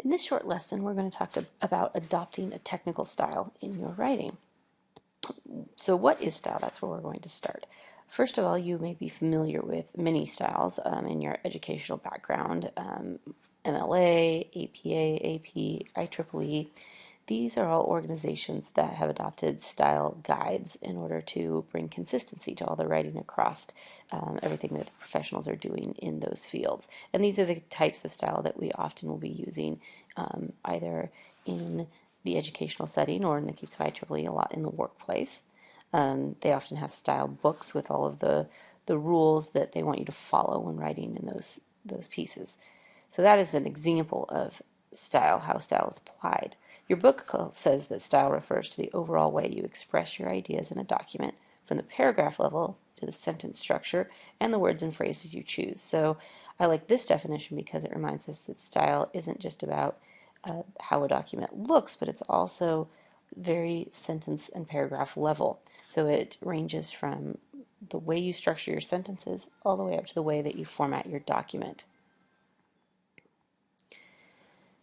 In this short lesson, we're going to talk about adopting a technical style in your writing. So what is style? That's where we're going to start. First of all, you may be familiar with many styles in your educational background, MLA, APA, AP, IEEE. These are all organizations that have adopted style guides in order to bring consistency to all the writing across everything that the professionals are doing in those fields. And these are the types of style that we often will be using either in the educational setting or in the case of IEEE, a lot in the workplace. They often have style books with all of the rules that they want you to follow when writing in those pieces. So that is an example of style, how style is applied. Your book says that style refers to the overall way you express your ideas in a document, from the paragraph level to the sentence structure and the words and phrases you choose. So I like this definition because it reminds us that style isn't just about how a document looks, but it's also very sentence and paragraph level. So it ranges from the way you structure your sentences all the way up to the way that you format your document.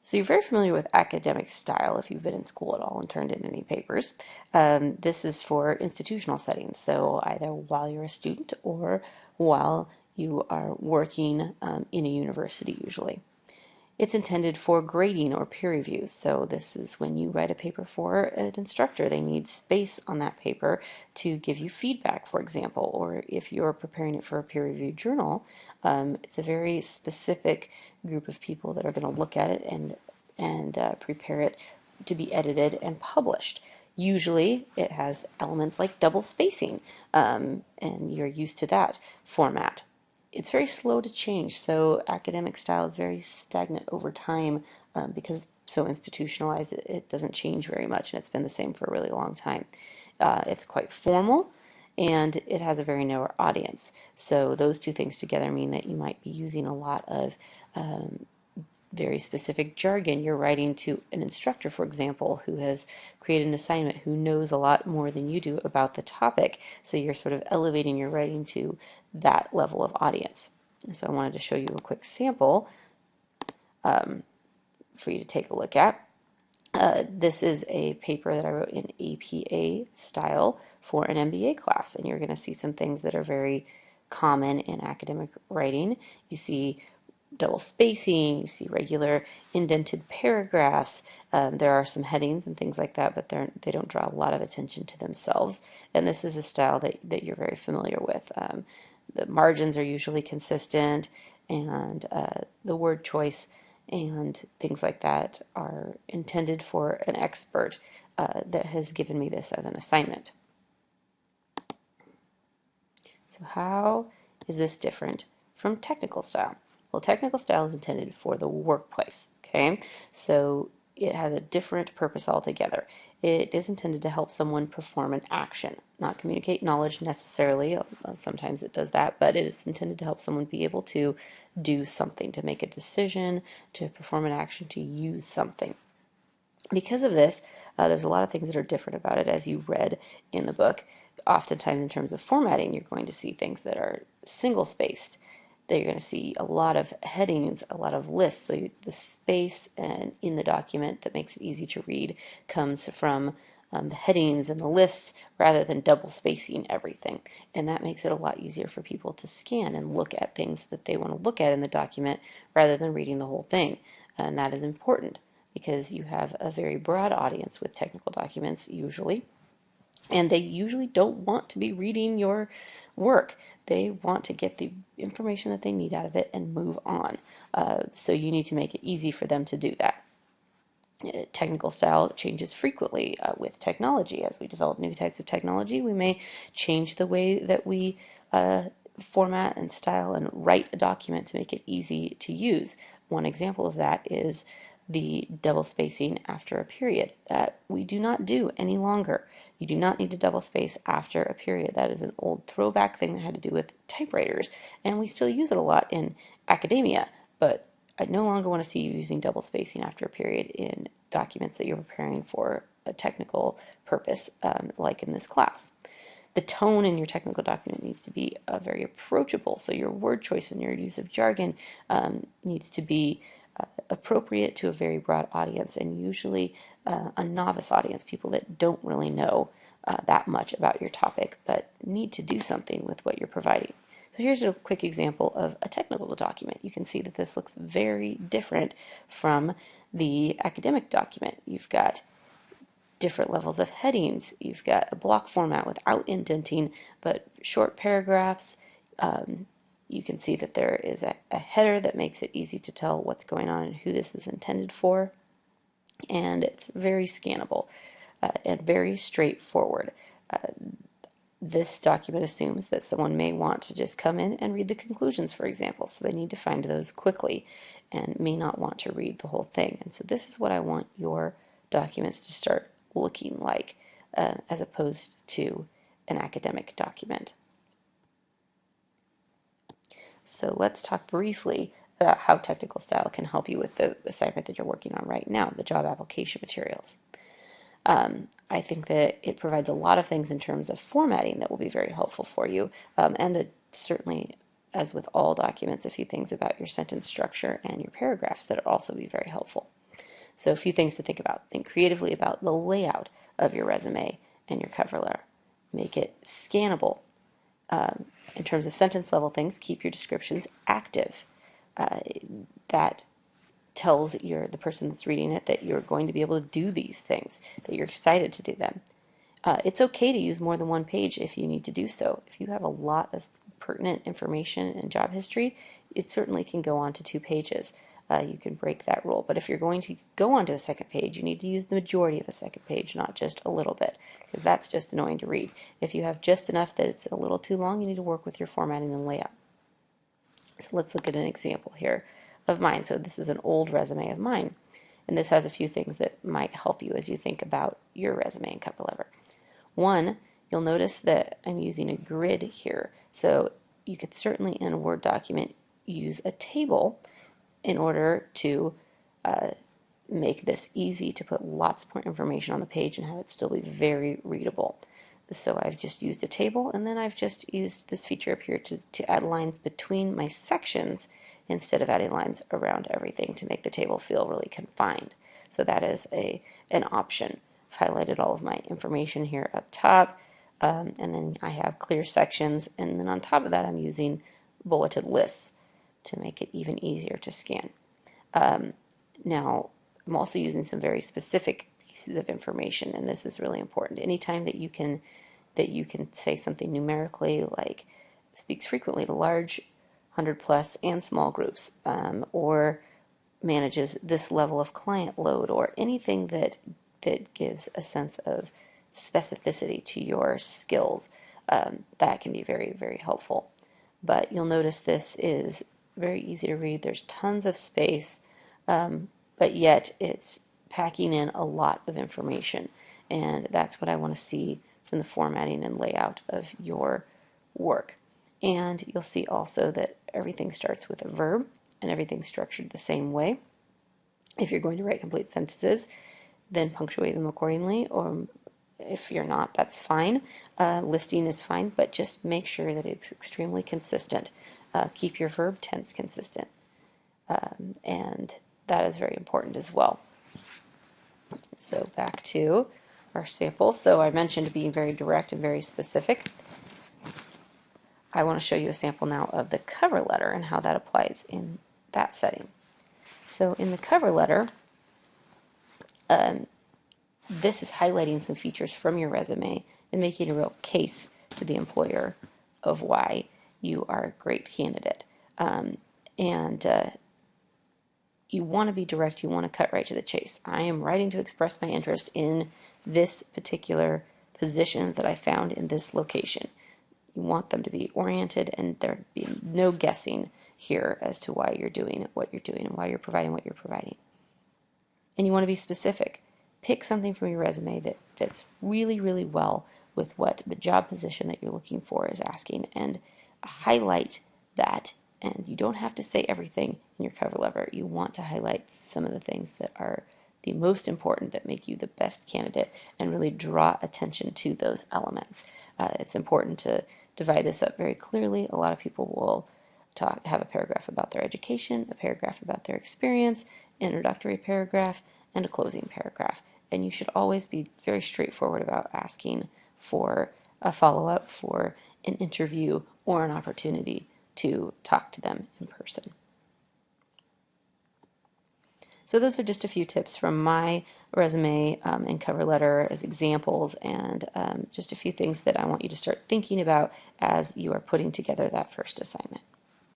So you're very familiar with academic style if you've been in school at all and turned in any papers. This is for institutional settings, so either while you're a student or while you are working in a university usually. It's intended for grading or peer review. So this is when you write a paper for an instructor. They need space on that paper to give you feedback, for example, or if you're preparing it for a peer-reviewed journal, it's a very specific group of people that are going to look at it and prepare it to be edited and published. Usually it has elements like double spacing, and you're used to that format. It's very slow to change, so academic style is very stagnant over time because it's so institutionalized, it doesn't change very much, and it's been the same for a really long time. It's quite formal, and it has a very narrow audience. So those two things together mean that you might be using a lot of very specific jargon. You're writing to an instructor, for example, who has created an assignment, who knows a lot more than you do about the topic. So you're sort of elevating your writing to that level of audience. So I wanted to show you a quick sample for you to take a look at. This is a paper that I wrote in APA style for an MBA class, and you're going to see some things that are very common in academic writing. You see double spacing, you see regular indented paragraphs. There are some headings and things like that, but they don't draw a lot of attention to themselves. And this is a style that you're very familiar with. The margins are usually consistent, and the word choice and things like that are intended for an expert that has given me this as an assignment. So how is this different from technical style? Well, technical style is intended for the workplace, okay? So it has a different purpose altogether. It is intended to help someone perform an action, not communicate knowledge necessarily. Sometimes it does that, but it is intended to help someone be able to do something, to make a decision, to perform an action, to use something. Because of this, there's a lot of things that are different about it, as you read in the book. Oftentimes, in terms of formatting, you're going to see things that are single-spaced. That you're going to see a lot of headings, a lot of lists. So the space and in the document that makes it easy to read comes from the headings and the lists rather than double spacing everything. And that makes it a lot easier for people to scan and look at things that they want to look at in the document rather than reading the whole thing. And that is important because you have a very broad audience with technical documents usually, and they usually don't want to be reading your work. They want to get the information that they need out of it and move on. So you need to make it easy for them to do that. Technical style changes frequently with technology. As we develop new types of technology, we may change the way that we format and style and write a document to make it easy to use. One example of that is the double spacing after a period that we do not do any longer. You do not need to double space after a period. That is an old throwback thing that had to do with typewriters, and we still use it a lot in academia, but I no longer want to see you using double spacing after a period in documents that you're preparing for a technical purpose, like in this class. The tone in your technical document needs to be very approachable, so your word choice and your use of jargon needs to be appropriate to a very broad audience, and usually a novice audience, people that don't really know that much about your topic but need to do something with what you're providing. So here's a quick example of a technical document. You can see that this looks very different from the academic document. You've got different levels of headings. You've got a block format without indenting, but short paragraphs. You can see that there is a header that makes it easy to tell what's going on and who this is intended for. And it's very scannable and very straightforward. This document assumes that someone may want to just come in and read the conclusions, for example, so they need to find those quickly and may not want to read the whole thing. And so this is what I want your documents to start looking like, as opposed to an academic document. So let's talk briefly about how technical style can help you with the assignment that you're working on right now, the job application materials. I think that it provides a lot of things in terms of formatting that will be very helpful for you, and certainly, as with all documents, a few things about your sentence structure and your paragraphs that will also be very helpful. So a few things to think about. Think creatively about the layout of your resume and your cover letter. Make it scannable. In terms of sentence level things, keep your descriptions active. That tells the person that's reading it that you're going to be able to do these things, that you're excited to do them. It's okay to use more than one page if you need to do so. If you have a lot of pertinent information and job history, it certainly can go on to 2 pages. You can break that rule. But if you're going to go onto a second page, you need to use the majority of a second page, not just a little bit, because that's just annoying to read. If you have just enough that it's a little too long, you need to work with your formatting and layout. So let's look at an example here of mine. So this is an old resume of mine, and this has a few things that might help you as you think about your resume and cover letter. One, you'll notice that I'm using a grid here. So you could certainly in a Word document use a table in order to make this easy to put lots more information on the page and have it still be very readable. So I've just used a table, and then I've just used this feature up here to add lines between my sections instead of adding lines around everything to make the table feel really confined. So that is an option. I've highlighted all of my information here up top, and then I have clear sections, and then on top of that I'm using bulleted lists to make it even easier to scan. Now, I'm also using some very specific pieces of information, and this is really important. Anytime that you can say something numerically, like speaks frequently to large 100+ and small groups, or manages this level of client load, or anything that gives a sense of specificity to your skills, that can be very, very helpful. But you'll notice this is very easy to read. There's tons of space, but yet it's packing in a lot of information, and that's what I want to see from the formatting and layout of your work. And you'll see also that everything starts with a verb and everything's structured the same way. If you're going to write complete sentences, then punctuate them accordingly, or if you're not, that's fine. Listing is fine, but just make sure that it's extremely consistent. Keep your verb tense consistent, and that is very important as well. So back to our sample. So I mentioned being very direct and very specific. I want to show you a sample now of the cover letter and how that applies in that setting. So in the cover letter, this is highlighting some features from your resume and making a real case to the employer of why you are a great candidate. You want to be direct, you want to cut right to the chase. I am writing to express my interest in this particular position that I found in this location. You want them to be oriented, and there be no guessing here as to why you're doing what you're doing and why you're providing what you're providing. And you want to be specific. Pick something from your resume that fits really, really well with what the job position that you're looking for is asking, and highlight that. And you don't have to say everything in your cover letter. You want to highlight some of the things that are the most important, that make you the best candidate, and really draw attention to those elements. It's important to divide this up very clearly. A lot of people will have a paragraph about their education, a paragraph about their experience, introductory paragraph, and a closing paragraph. And you should always be very straightforward about asking for a follow-up, for an interview, or an opportunity to talk to them in person. So those are just a few tips from my resume and cover letter as examples, and just a few things that I want you to start thinking about as you are putting together that first assignment.